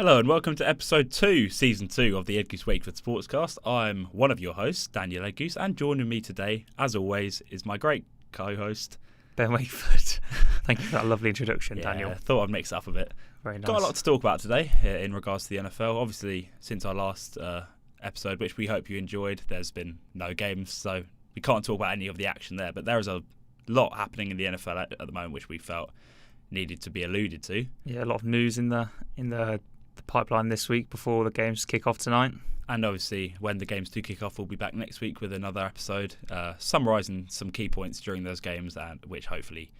Hello and welcome to episode 2, season 2 of the EdgooseWakeford Sportscast. I'm one of your hosts, Daniel Edgoose, and joining me today, as always, is my great co-host, Ben Wakeford. Thank you for that lovely introduction, Daniel. Thought I'd mix it up a bit. Very nice. Got a lot to talk about today in regards to the NFL. Obviously, since our last episode, which we hope you enjoyed, there's been no games, so we can't talk about any of the action there. But there is a lot happening in the NFL at the moment, which we felt needed to be alluded to. Yeah, a lot of news in the pipeline this week before the games kick off tonight. And obviously, when the games do kick off, we'll be back next week with another episode summarising some key points during those games, and which hopefully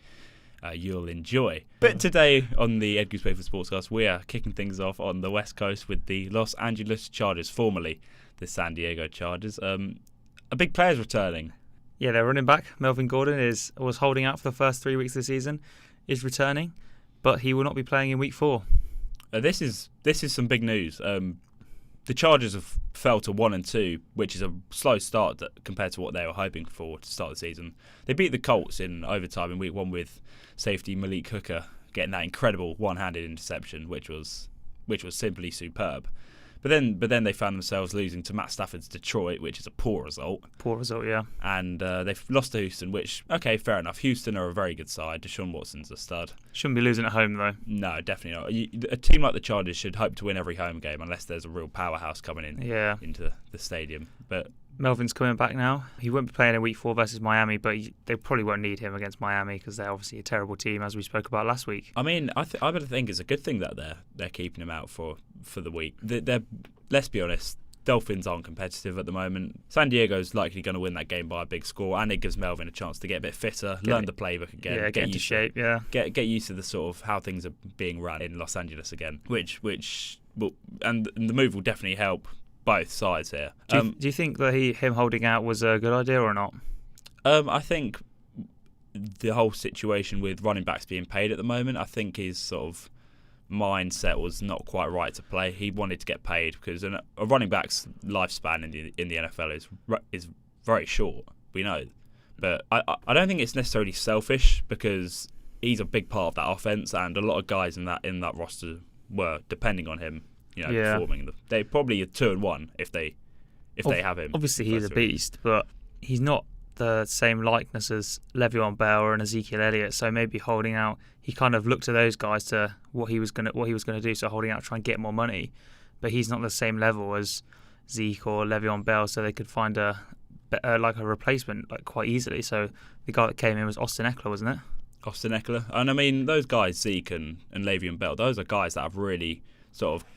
you'll enjoy. But today on the EdgooseWakeford Sportscast, we are kicking things off on the West Coast with the Los Angeles Chargers, formerly the San Diego Chargers. A big player's returning. Yeah, their running back, Melvin Gordon, was holding out for the first 3 weeks of the season, is returning, but he will not be playing in week 4. This is some big news. The Chargers have fell to 1-2, which is a slow start compared to what they were hoping for to start the season. They beat the Colts in overtime in week 1 with safety Malik Hooker getting that incredible one-handed interception, which was simply superb. But then they found themselves losing to Matt Stafford's Detroit, which is a poor result. Poor result, yeah. And they've lost to Houston, which, okay, fair enough. Houston are a very good side. Deshaun Watson's a stud. Shouldn't be losing at home, though. No, definitely not. A team like the Chargers should hope to win every home game unless there's a real powerhouse coming into the stadium. But Melvin's coming back now. He won't be playing in week 4 versus Miami, but they probably won't need him against Miami because they're obviously a terrible team, as we spoke about last week. I mean, I would think it's a good thing that they're keeping him out for the week. They're, let's be honest, Dolphins aren't competitive at the moment. San Diego's likely going to win that game by a big score, and it gives Melvin a chance to get a bit fitter, learn the playbook again, get into shape, get used to the sort of how things are being run in Los Angeles again, which will, and the move will definitely help both sides here. Do you think that him holding out was a good idea or not? I think the whole situation with running backs being paid at the moment, I think his sort of mindset was not quite right to play. He wanted to get paid because a running back's lifespan in the NFL is very short. We know, but I don't think it's necessarily selfish because he's a big part of that offense, and a lot of guys in that roster were depending on him. Performing. They probably are 2-1 if they have him. Obviously, he's a beast, but he's not the same likeness as Le'Veon Bell and Ezekiel Elliott. So maybe holding out, he kind of looked to those guys to what he was gonna do. So holding out to try and get more money, but he's not the same level as Zeke or Le'Veon Bell. So they could find a replacement quite easily. So the guy that came in was Austin Eckler, wasn't it? Austin Eckler, and I mean those guys, Zeke and Le'Veon Bell. Those are guys that have really sort of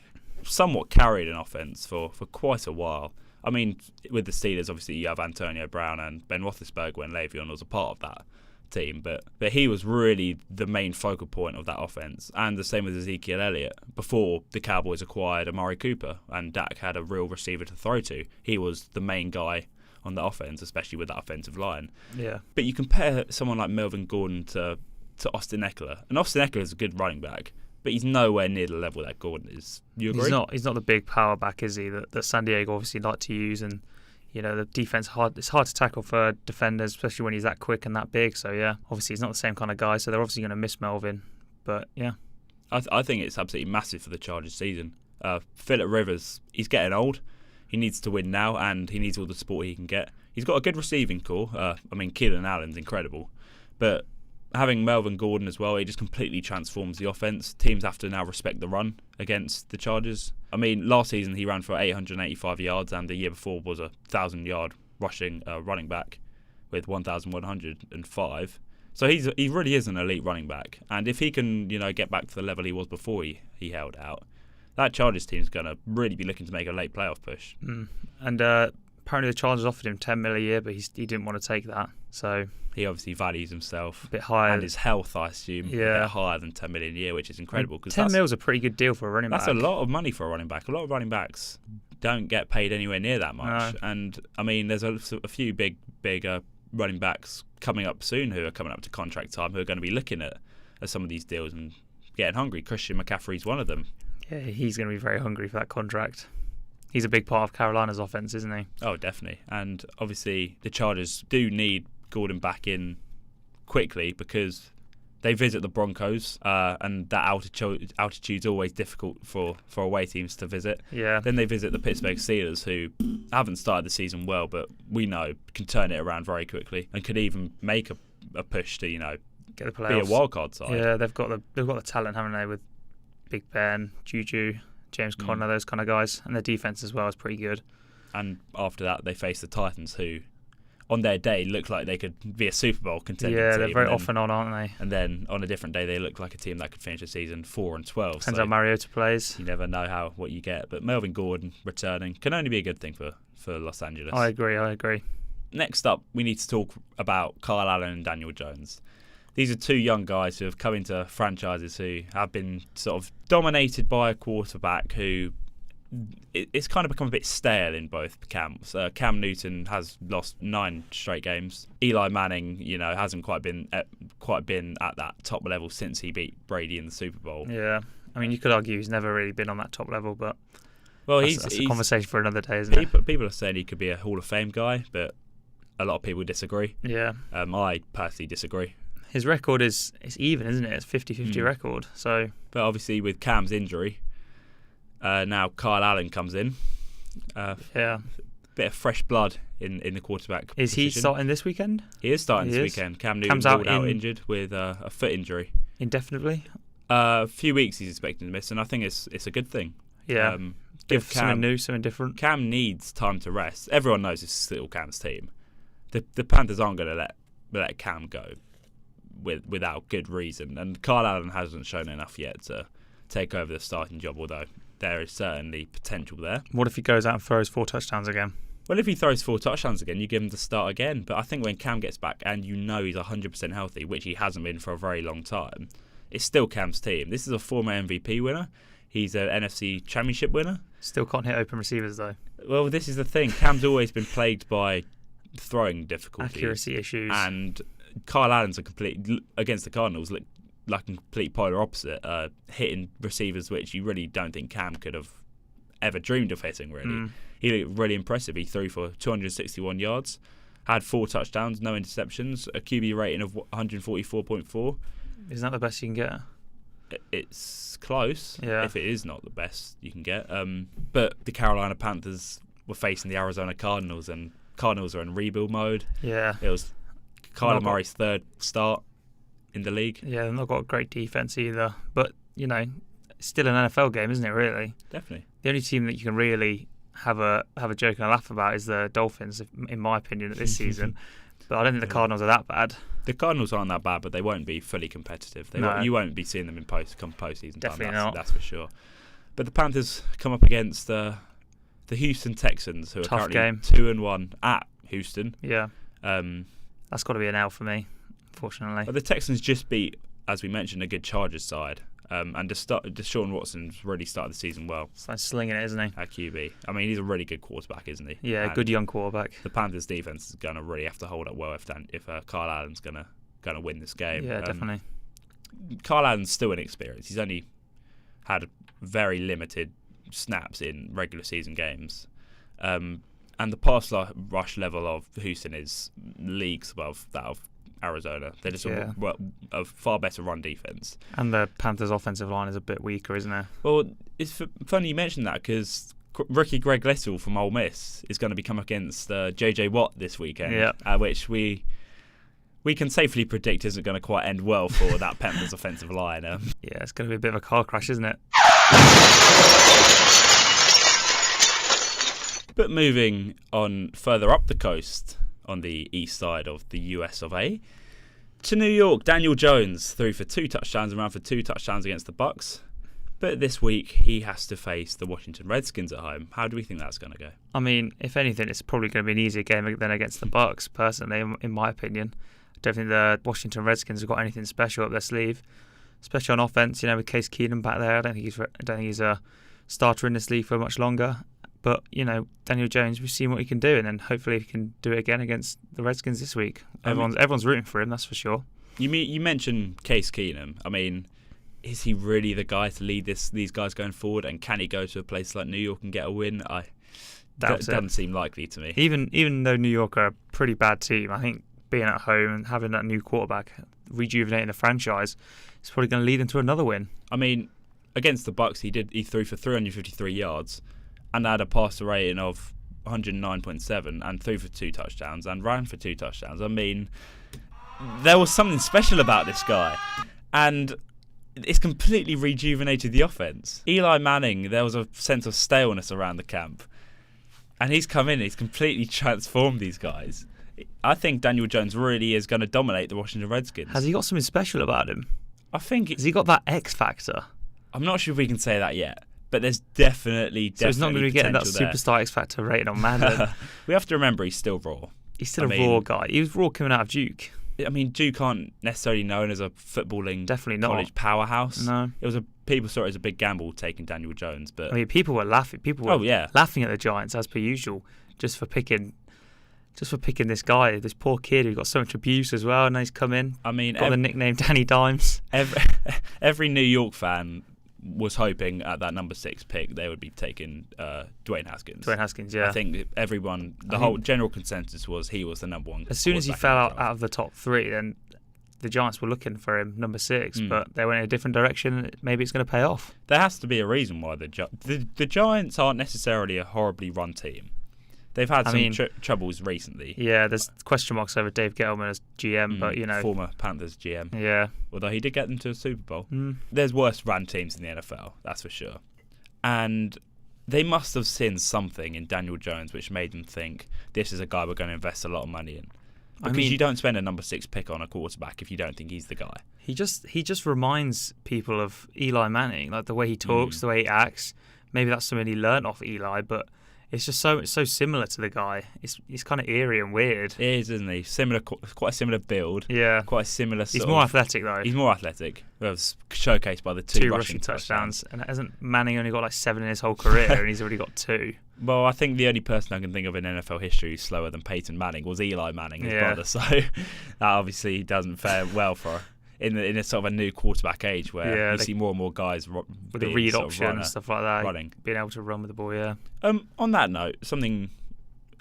somewhat carried an offense for quite a while. I mean, with the Steelers, obviously you have Antonio Brown and Ben Roethlisberger when Le'Veon was a part of that team, but he was really the main focal point of that offense. And the same with Ezekiel Elliott. Before the Cowboys acquired Amari Cooper and Dak had a real receiver to throw to, he was the main guy on the offense, especially with that offensive line. Yeah. But you compare someone like Melvin Gordon to Austin Eckler, and Austin Eckler is a good running back, but he's nowhere near the level that Gordon is. You agree? He's not the big power back, is he? That San Diego obviously like to use, and the defense it's hard to tackle for defenders, especially when he's that quick and that big. So yeah, obviously he's not the same kind of guy. So they're obviously going to miss Melvin. But yeah, I think it's absolutely massive for the Chargers season. Phillip Rivers, he's getting old. He needs to win now, and he needs all the support he can get. He's got a good receiving core. I mean, Keenan Allen's incredible, but having Melvin Gordon as well, he just completely transforms the offense. Teams have to now respect the run against the Chargers. I mean, last season he ran for 885 yards, and the year before was a 1,000-yard rushing running back with 1,105. So he really is an elite running back. And if he can, get back to the level he was before he held out, that Chargers team's going to really be looking to make a late playoff push. And apparently the Chargers offered him $10 million a year, but he didn't want to take that. So he obviously values himself a bit higher, and his health, I assume, a bit higher than $10 million a year, which is incredible. Because $10 million is a pretty good deal for a running back. That's a lot of money for a running back. A lot of running backs don't get paid anywhere near that much. No. And I mean, there's a few big running backs coming up soon who are coming up to contract time who are going to be looking at some of these deals and getting hungry. Christian McCaffrey's one of them. Yeah, he's going to be very hungry for that contract. He's a big part of Carolina's offense, isn't he? Oh, definitely. And obviously the Chargers do need Gordon back in quickly because They visit the Broncos, and that altitude's always difficult for away teams to visit. Yeah. Then they visit the Pittsburgh Steelers, who haven't started the season well, but we know can turn it around very quickly and could even make a push to get the playoffs. Be a wildcard side. Yeah, they've got the talent, haven't they, with Big Ben, Juju, James Conner, those kind of guys, and their defense as well is pretty good. And after that, they face the Titans, who, on their day, look like they could be a Super Bowl contender. Yeah, they're very off and on, aren't they? And then on a different day, they look like a team that could finish the season 4-12. Depends how Mariota plays. You never know what you get. But Melvin Gordon returning can only be a good thing for Los Angeles. I agree. Next up, we need to talk about Kyle Allen and Daniel Jones. These are two young guys who have come into franchises who have been sort of dominated by a quarterback who it's kind of become a bit stale in both camps. Cam Newton has lost 9 straight games. Eli Manning, hasn't quite been at that top level since he beat Brady in the Super Bowl. Yeah, I mean, you could argue he's never really been on that top level, but that's a conversation for another day, isn't it? People are saying he could be a Hall of Fame guy, but a lot of people disagree. Yeah, I personally disagree. His record is even, isn't it? It's 50-50 record. So, but obviously with Cam's injury. Now Kyle Allen comes in. Bit of fresh blood in the quarterback Is position. he starting this weekend? He is starting this weekend. Cam Newton's out injured with a foot injury. Indefinitely? A few weeks he's expecting to miss, and I think it's a good thing. Yeah. Give Cam something new, something different. Cam needs time to rest. Everyone knows this is still Cam's team. The Panthers aren't going to let Cam go without good reason, and Kyle Allen hasn't shown enough yet to take over the starting job, although there is certainly potential there. What if he goes out and throws 4 touchdowns again? Well, if he throws 4 touchdowns again, you give him the start again. But I think when Cam gets back and he's 100% healthy, which he hasn't been for a very long time, it's still Cam's team. This is a former MVP winner. He's an NFC Championship winner. Still can't hit open receivers, though. Well, this is the thing. Cam's always been plagued by throwing difficulties. Accuracy issues. And Kyle Allen's against the Cardinals, look like a complete polar opposite, hitting receivers which you really don't think Cam could have ever dreamed of hitting, really. He looked really impressive. He threw for 261 yards, had 4 touchdowns, no interceptions, a QB rating of 144.4. Isn't that the best you can get? It's close, if it is not the best you can get. But the Carolina Panthers were facing the Arizona Cardinals, and Cardinals are in rebuild mode. Yeah. It was Kyler Murray's 3rd start in the league. Yeah, they've not got a great defense either. But, it's still an NFL game, isn't it, really? Definitely. The only team that you can really have a joke and a laugh about is the Dolphins, in my opinion, this season. But I don't think the Cardinals are that bad. The Cardinals aren't that bad, but they won't be fully competitive. You won't be seeing them in postseason Definitely time. not. That's for sure. But the Panthers come up against the Houston Texans, who are Tough currently game. 2-1 at Houston. Yeah. That's got to be an L for me, unfortunately. But the Texans just beat, as we mentioned, a good Chargers side. And Deshaun Watson's really started the season well. It's like slinging it, isn't he? At QB. I mean, he's a really good quarterback, isn't he? Yeah, and good young quarterback. The Panthers' defense is going to really have to hold up well if Kyle Allen's going to win this game. Yeah, definitely. Kyle Allen's still inexperienced. He's only had very limited snaps in regular season games. And the pass rush level of Houston is leagues above that of Arizona. They're just a far better run defense. And the Panthers' offensive line is a bit weaker, isn't it? Well, it's funny you mention that because rookie Greg Little from Ole Miss is going to be coming against J.J. Watt this weekend, which we can safely predict isn't going to quite end well for that Panthers' offensive line. Yeah, it's going to be a bit of a car crash, isn't it? But moving on further up the coast, on the east side of the US of A, to New York, Daniel Jones threw for 2 touchdowns and ran for 2 touchdowns against the Bucs. But this week he has to face the Washington Redskins at home. How do we think that's going to go? I mean, if anything, it's probably going to be an easier game than against the Bucs. Personally, in my opinion, I don't think the Washington Redskins have got anything special up their sleeve, especially on offense. With Case Keenum back there, I don't think he's a starter in this league for much longer. But, Daniel Jones, we've seen what he can do, and then hopefully he can do it again against the Redskins this week. Everyone's rooting for him, that's for sure. You mentioned Case Keenum. I mean, is he really the guy to lead these guys going forward? And can he go to a place like New York and get a win? That doesn't seem likely to me. Even though New York are a pretty bad team, I think being at home and having that new quarterback, rejuvenating the franchise. It's probably going to lead them to another win. I mean, against the Bucks, he threw for 353 yards and had a passer rating of 109.7 and threw for 2 touchdowns and ran for 2 touchdowns. I mean, there was something special about this guy, and it's completely rejuvenated the offense. Eli Manning, there was a sense of staleness around the camp, and he's come in, he's completely transformed these guys. I think Daniel Jones really is going to dominate the Washington Redskins. Has he got something special about him? Has he got that X factor? I'm not sure if we can say that yet, but there's definitely So he's not going to be getting that there. superstar X factor rating on Madden. We have to remember he's still raw. He's still a raw guy. He was raw coming out of Duke. I mean, Duke aren't necessarily known as a footballing college powerhouse. No, people saw it as a big gamble taking Daniel Jones, but I mean, people were laughing. People were laughing at the Giants as per usual, just for picking this guy, this poor kid who got so much abuse as well, and he's come in. I mean, got the nickname Danny Dimes. Every New York fan was hoping at that number 6 pick they would be taking Dwayne Haskins. Dwayne Haskins, yeah. I think whole general consensus was he was the number 1. As soon as he fell out of the top 3, then the Giants were looking for him, number 6, but they went in a different direction. Maybe it's going to pay off. There has to be a reason why the Giants aren't necessarily a horribly run team. They've had some troubles recently. Yeah, there's question marks over Dave Gettleman as GM, but former Panthers GM. Yeah, although he did get them to a Super Bowl. There's worse run teams in the NFL, that's for sure. And they must have seen something in Daniel Jones which made them think this is a guy we're going to invest a lot of money in. Because you don't spend a number 6 pick on a quarterback if you don't think he's the guy. He just reminds people of Eli Manning, like the way he talks, the way he acts. Maybe that's something he learned off Eli, but it's just so similar to the guy. It's kind of eerie and weird. It is, isn't he? Quite a similar build. Yeah. Quite a similar He's more athletic, though. He's more athletic. Well, it was showcased by the 2 rushing touchdowns. And hasn't Manning only got like 7 in his whole career, and he's already got 2? Well, I think the only person I can think of in NFL history who's slower than Peyton Manning was Eli Manning, his brother. So that obviously doesn't fare well for in a sort of a new quarterback age where you see more and more guys with the read option and stuff like that, being able to run with the ball. Yeah. On that note, something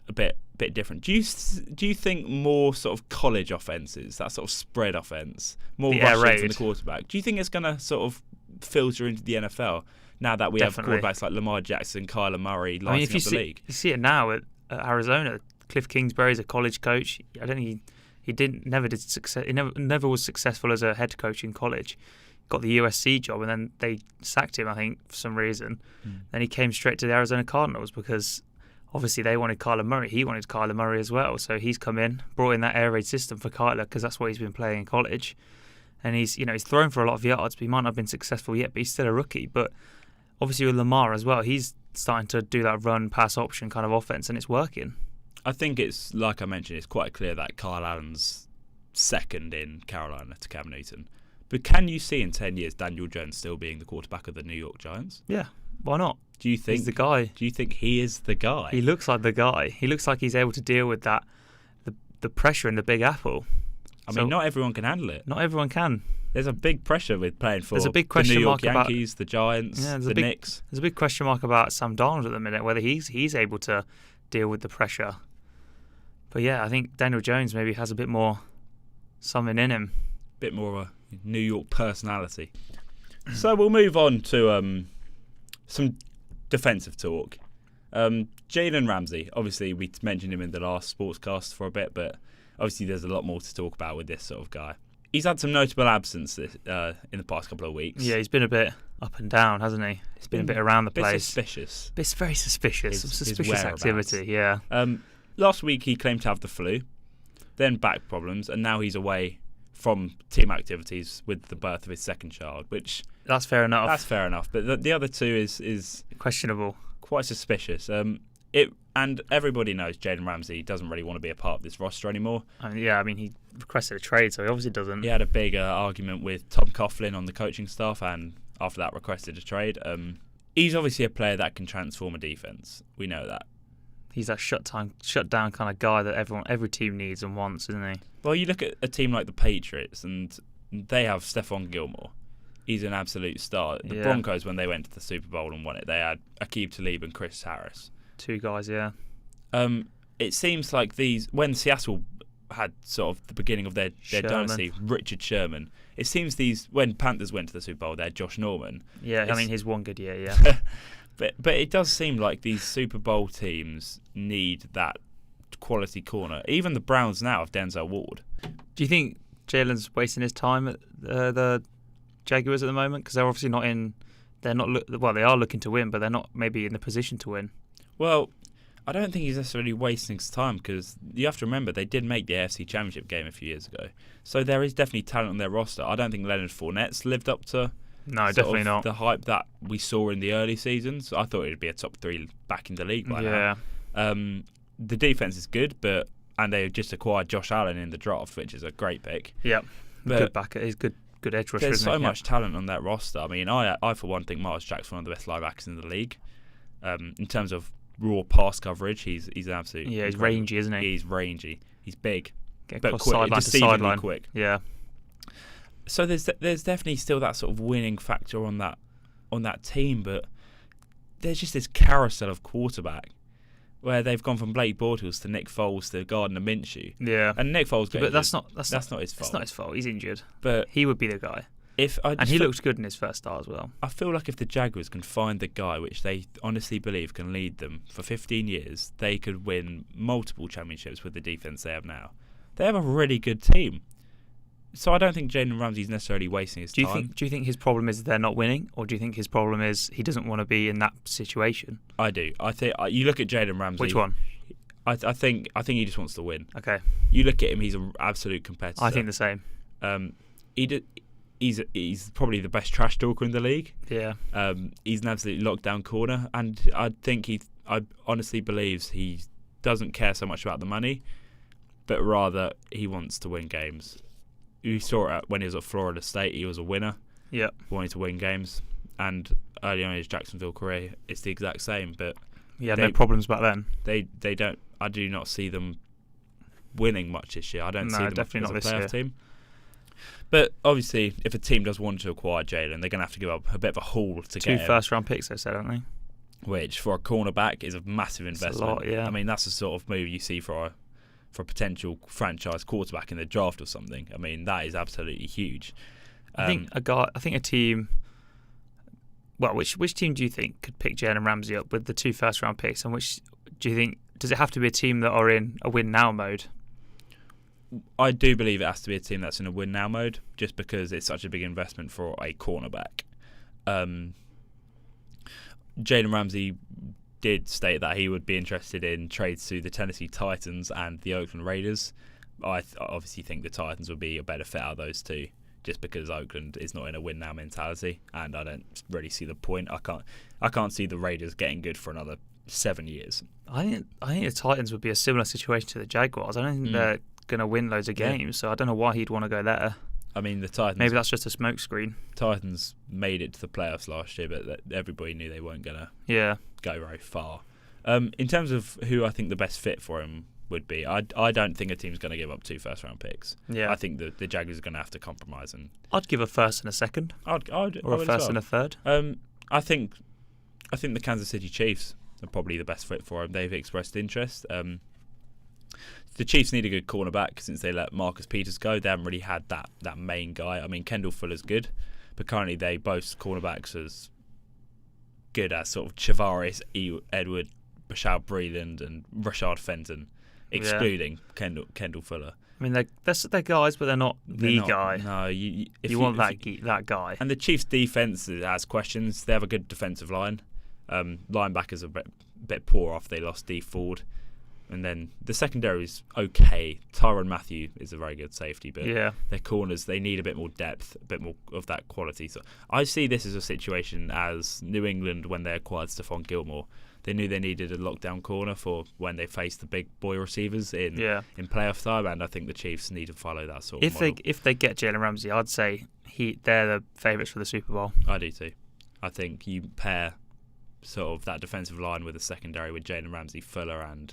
a bit different. Do you think more sort of college offenses, that sort of spread offense, more rushing from the quarterback? Do you think it's going to sort of filter into the NFL now that we have quarterbacks like Lamar Jackson, Kyler Murray lighting up the league? You see it now at Arizona. Cliff Kingsbury's a college coach. I don't think he never was successful as a head coach in college. Got the USC job and then they sacked him, I think, for some reason. Then he came straight to the Arizona Cardinals because obviously they wanted Kyler Murray. He wanted Kyler Murray as well. So he's come in, brought in that air raid system for Kyler because that's what he's been playing in college. And he's thrown for a lot of yards, but he might not have been successful yet, but he's still a rookie. But obviously with Lamar as well, he's starting to do that run pass option kind of offense and it's working. I think it's, like I mentioned, it's quite clear that Kyle Allen's second in Carolina to Cam Newton. But can you see in 10 years Daniel Jones still being the quarterback of the New York Giants? Yeah, why not? Do you think he's the guy? Do you think he is the guy? He looks like the guy. He looks like he's able to deal with that, the pressure in the Big Apple. I mean, not everyone can handle it. Not everyone can. There's a big pressure with playing for the New York Yankees, the Giants, the Knicks. There's a big question mark about Sam Darnold at the minute, whether he's able to deal with the pressure. But yeah, I think Daniel Jones maybe has a bit more something in him. A bit more of a New York personality. So we'll move on to some defensive talk. Jalen Ramsey, obviously we mentioned him in the last Sportscast for a bit, but obviously there's a lot more to talk about with this sort of guy. He's had some notable absences in the past couple of weeks. Yeah, he's been a bit up and down, hasn't he? He's been a bit around the place. Suspicious. It's very suspicious. Some suspicious activity, yeah. Last week he claimed to have the flu, then back problems, and now he's away from team activities with the birth of his second child, which... That's fair enough. That's fair enough, but the other two is questionable. Quite suspicious. And everybody knows Jalen Ramsey doesn't really want to be a part of this roster anymore. He requested a trade, so he obviously doesn't. He had a big argument with Tom Coughlin on the coaching staff, and after that requested a trade. He's obviously a player that can transform a defense. We know that. He's that shut down kind of guy that every team needs and wants, isn't he? Well, you look at a team like the Patriots, and they have Stephon Gilmore. He's an absolute star. The Broncos, when they went to the Super Bowl and won it, they had Aqib Talib and Chris Harris. 2 guys, yeah. It seems like when Seattle had sort of the beginning of their dynasty, Richard Sherman. It seems when Panthers went to the Super Bowl, they had Josh Norman. Yeah, I mean, his one good year, yeah. But it does seem like these Super Bowl teams need that quality corner. Even the Browns now have Denzel Ward. Do you think Jalen's wasting his time at the Jaguars at the moment? Because they're obviously not in. They're not. They are looking to win, but they're not maybe in the position to win. Well, I don't think he's necessarily wasting his time, because you have to remember they did make the AFC Championship game a few years ago. So there is definitely talent on their roster. I don't think Leonard Fournette's lived up to definitely not the hype that we saw in the early seasons. I thought it'd be a top 3 back in the league by now. The defense is good, and they just acquired Josh Allen in the draft, which is a great pick. Yeah, good backer. He's good edge rusher. There's so much talent on that roster. I mean, I for one think Miles Jack's one of the best linebackers in the league. In terms of raw pass coverage, he's an absolute. Yeah, he's rangy, isn't he? He's rangy. He's big, but quick, sideline to sideline. Quick. Yeah. So there's definitely still that sort of winning factor on that team, but there's just this carousel of quarterback where they've gone from Blake Bortles to Nick Foles to Gardner Minshew. Yeah. And Nick Foles, but that's not his fault. That's not his fault. He's injured. But he would be the guy. He looked good in his first start as well. I feel like if the Jaguars can find the guy which they honestly believe can lead them for 15 years, they could win multiple championships with the defense they have now. They have a really good team. So I don't think Jalen Ramsey's necessarily wasting his time. Do you think his problem is they're not winning, or do you think his problem is he doesn't want to be in that situation? I do. I think you look at Jalen Ramsey. Which one? I think he just wants to win. Okay. You look at him; he's an absolute competitor. I think the same. He's probably the best trash talker in the league. Yeah. He's an absolute lockdown corner, and I think I honestly believes he doesn't care so much about the money, but rather he wants to win games. You saw it when he was at Florida State. He was a winner. Yeah. Wanting to win games, and early on in his Jacksonville career, it's the exact same. But he had no problems back then. They don't. I do not see them winning much this year. I don't see them definitely as a not playoff this year. team. But obviously, if a team does want to acquire Jalen, they're going to have to give up a bit of a haul to get him. 2 first-round picks, they said, haven't they? Which, for a cornerback, is a massive investment. It's a lot, yeah. I mean, that's the sort of move you see for a potential franchise quarterback in the draft or something. I mean, that is absolutely huge. I think a team. Well, which team do you think could pick Jalen Ramsey up with the 2 first-round picks? And which do you think, does it have to be a team that are in a win-now mode? I do believe it has to be a team that's in a win-now mode, just because it's such a big investment for a cornerback. Jalen Ramsey did state that he would be interested in trades to the Tennessee Titans and the Oakland Raiders. I obviously think the Titans would be a better fit out of those two, just because Oakland is not in a win-now mentality, and I don't really see the point. I can't see the Raiders getting good for another 7 years. I think the Titans would be a similar situation to the Jaguars. I don't think they're going to win loads of games, so I don't know why he'd want to go there. I mean, the Titans... Maybe that's just a smokescreen. Titans made it to the playoffs last year, but everybody knew they weren't going to go very far. In terms of who I think the best fit for him would be, I don't think a team's going to give up 2 first-round picks. Yeah. I think the Jaguars are going to have to compromise. I'd give a first and a second. Or a first and a third. I think the Kansas City Chiefs are probably the best fit for him. They've expressed interest. The Chiefs need a good cornerback since they let Marcus Peters go. They haven't really had that main guy. I mean, Kendall Fuller's good, but currently they boast cornerbacks as good as sort of Chavaris Edward, Bashal Breeland, and Rashard Fenton, excluding Kendall Fuller. I mean, they're guys, but they're not the guy. No, you want that guy. And the Chiefs' defense has questions. They have a good defensive line. Linebackers are a bit poor after they lost D Ford. And then the secondary is okay. Tyrann Mathieu is a very good safety, but their corners, they need a bit more depth, a bit more of that quality. So I see this as a situation as New England when they acquired Stephon Gilmore. They knew they needed a lockdown corner for when they faced the big boy receivers in playoff time, and I think the Chiefs need to follow that sort of model. If they get Jalen Ramsey, I'd say they're the favourites for the Super Bowl. I do too. I think you pair sort of that defensive line with a secondary with Jalen Ramsey, Fuller, and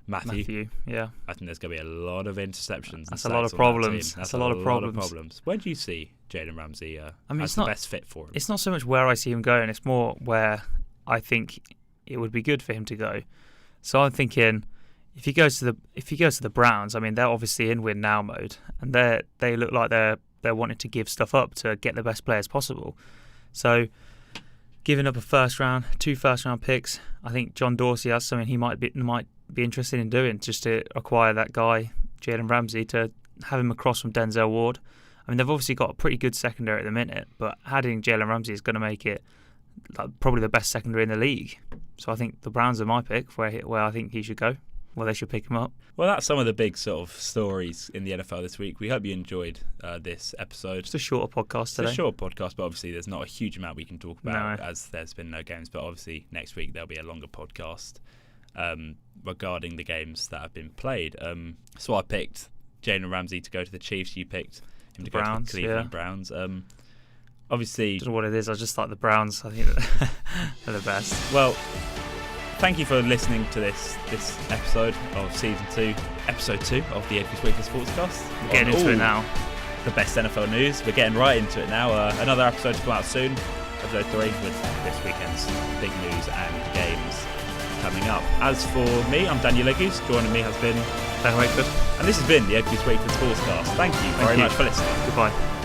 Matthew, yeah. I think there's going to be a lot of interceptions. That's a lot of problems. That's a lot of problems. Where do you see Jalen Ramsey as the best fit for him? It's not so much where I see him going. It's more where I think it would be good for him to go. So I'm thinking if he goes to the Browns, I mean, they're obviously in win now mode, and they look like they're wanting to give stuff up to get the best players possible. So giving up a two first round picks, I think John Dorsey has something he might be interested in doing, just to acquire that guy Jalen Ramsey, to have him across from Denzel Ward. I mean, they've obviously got a pretty good secondary at the minute, but adding Jalen Ramsey is going to make it probably the best secondary in the league. So I think the Browns are my pick where I think he should go. Well, they should pick him up. Well, that's some of the big sort of stories in the NFL this week. We hope you enjoyed this episode. It's a shorter podcast today. It's a short podcast, but obviously there's not a huge amount we can talk about as there's been no games. But obviously next week there'll be a longer podcast regarding the games that have been played. So I picked Jalen Ramsey to go to the Chiefs. You picked him to go to the Cleveland Browns. Obviously, I don't know what it is. I just like the Browns. I think they're the best. Well, thank you for listening to this episode of Season 2, Episode 2 of the EdgooseWakeford Sportscast. We're getting into it now. The best NFL news. We're getting right into it now. Another episode to come out soon, Episode 3, with this weekend's big news and games coming up. As for me, I'm Daniel Edgoose. Joining me has been Ben Wakeford. And this has been the EdgooseWakeford Sportscast. Thank you very much for listening. Goodbye.